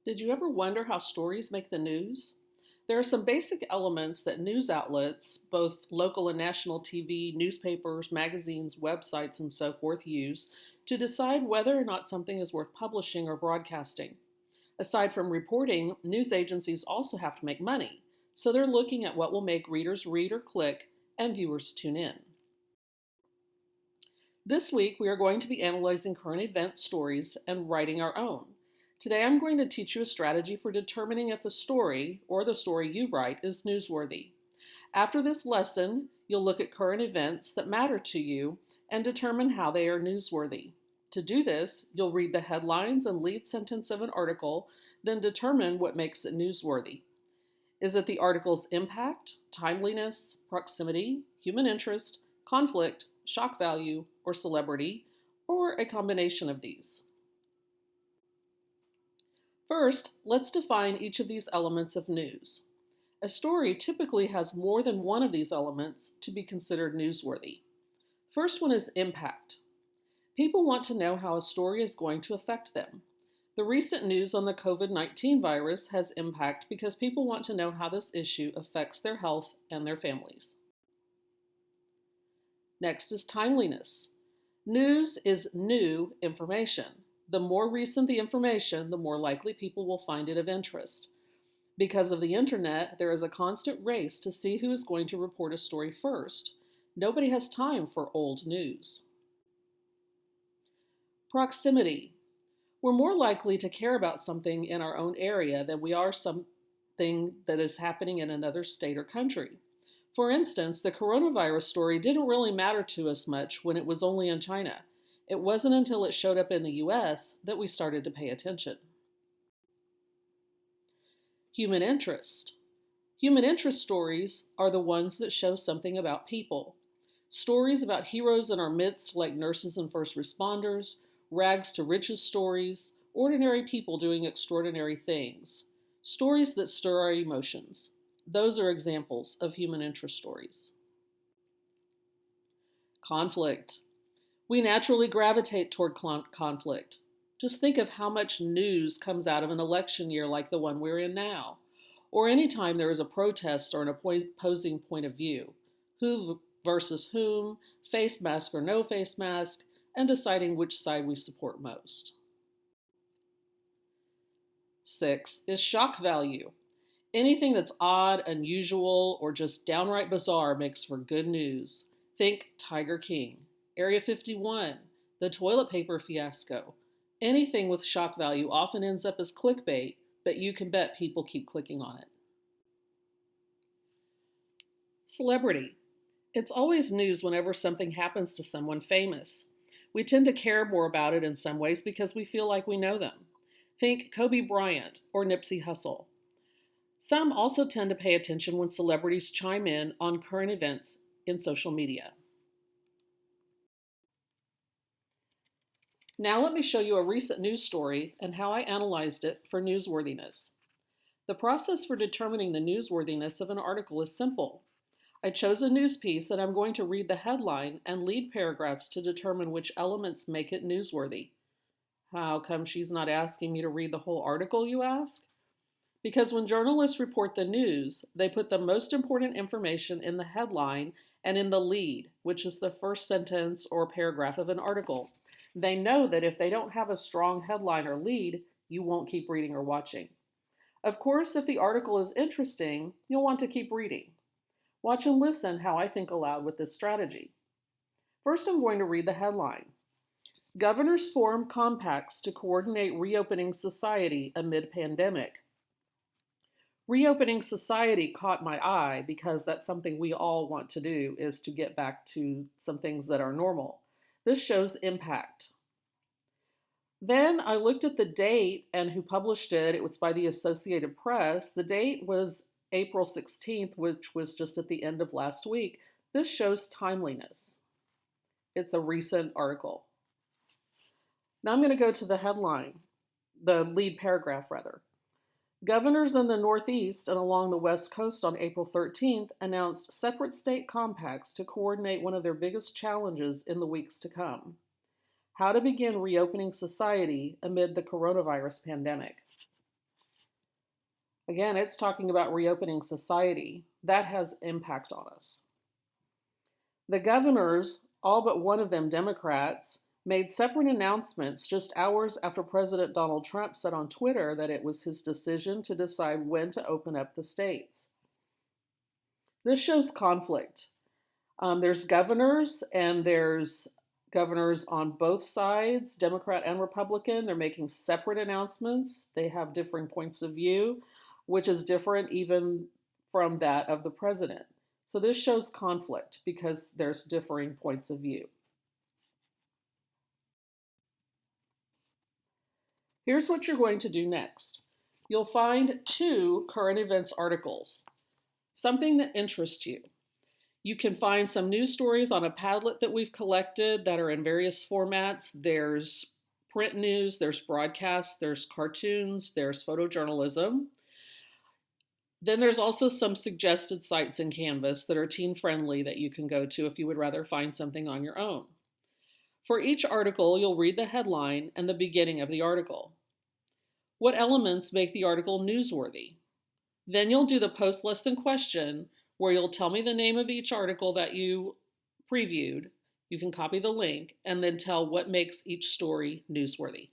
Did you ever wonder how stories make the news? There are some basic elements that news outlets, both local and national TV, newspapers, magazines, websites, and so forth, use to decide whether or not something is worth publishing or broadcasting. Aside from reporting, news agencies also have to make money, so they're looking at what will make readers read or click and viewers tune in. This week, we are going to be analyzing current event stories and writing our own. Today, I'm going to teach you a strategy for determining if a story, or the story you write, is newsworthy. After this lesson, you'll look at current events that matter to you and determine how they are newsworthy. To do this, you'll read the headlines and lead sentence of an article, then determine what makes it newsworthy. Is it the article's impact, timeliness, proximity, human interest, conflict, shock value, or celebrity, or a combination of these? First, let's define each of these elements of news. A story typically has more than one of these elements to be considered newsworthy. First one is impact. People want to know how a story is going to affect them. The recent news on the COVID-19 virus has impact because people want to know how this issue affects their health and their families. Next is timeliness. News is new information. The more recent the information, the more likely people will find it of interest. Because of the internet, there is a constant race to see who is going to report a story first. Nobody has time for old news. Proximity. We're more likely to care about something in our own area than we are something that is happening in another state or country. For instance, the coronavirus story didn't really matter to us much when it was only in China. It wasn't until it showed up in the US that we started to pay attention. Human interest. Human interest stories are the ones that show something about people. Stories about heroes in our midst, like nurses and first responders, rags to riches stories, ordinary people doing extraordinary things. Stories that stir our emotions. Those are examples of human interest stories. Conflict. We naturally gravitate toward conflict. Just think of how much news comes out of an election year like the one we're in now, or any time there is a protest or an opposing point of view. Who versus whom, face mask or no face mask, and deciding which side we support most. 6 is shock value. Anything that's odd, unusual, or just downright bizarre makes for good news. Think Tiger King, Area 51, the toilet paper fiasco. Anything with shock value often ends up as clickbait, but you can bet people keep clicking on it. Celebrity. It's always news whenever something happens to someone famous. We tend to care more about it in some ways because we feel like we know them. Think Kobe Bryant or Nipsey Hussle. Some also tend to pay attention when celebrities chime in on current events in social media. Now let me show you a recent news story and how I analyzed it for newsworthiness. The process for determining the newsworthiness of an article is simple. I chose a news piece and I'm going to read the headline and lead paragraphs to determine which elements make it newsworthy. How come she's not asking me to read the whole article, you ask? Because when journalists report the news, they put the most important information in the headline and in the lead, which is the first sentence or paragraph of an article. They know that if they don't have a strong headline or lead, you won't keep reading or watching. Of course, if the article is interesting, you'll want to keep reading. Watch and listen how I think aloud with this strategy. First, I'm going to read the headline. Governors form compacts to coordinate reopening society amid pandemic. Reopening society caught my eye because that's something we all want to do, is to get back to some things that are normal. This shows impact. Then I looked at the date and who published it. It was by the Associated Press. The date was April 16th, which was just at the end of last week. This shows timeliness. It's a recent article. Now I'm going to go to the headline, the lead paragraph rather. Governors in the Northeast and along the West Coast on April 13th announced separate state compacts to coordinate one of their biggest challenges in the weeks to come. How to begin reopening society amid the coronavirus pandemic. Again, it's talking about reopening society. That has impact on us. The governors, all but one of them Democrats, made separate announcements just hours after President Donald Trump said on Twitter that it was his decision to decide when to open up the states. This shows conflict. There's governors, and there's governors on both sides, Democrat and Republican. They're making separate announcements. They have differing points of view, which is different even from that of the president. So this shows conflict because there's differing points of view. Here's what you're going to do next. You'll find 2 current events articles, something that interests you. You can find some news stories on a Padlet that we've collected that are in various formats. There's print news, there's broadcasts, there's cartoons, there's photojournalism. Then there's also some suggested sites in Canvas that are teen friendly that you can go to if you would rather find something on your own. For each article, you'll read the headline and the beginning of the article. What elements make the article newsworthy? Then you'll do the post-lesson question where you'll tell me the name of each article that you previewed. You can copy the link and then tell what makes each story newsworthy.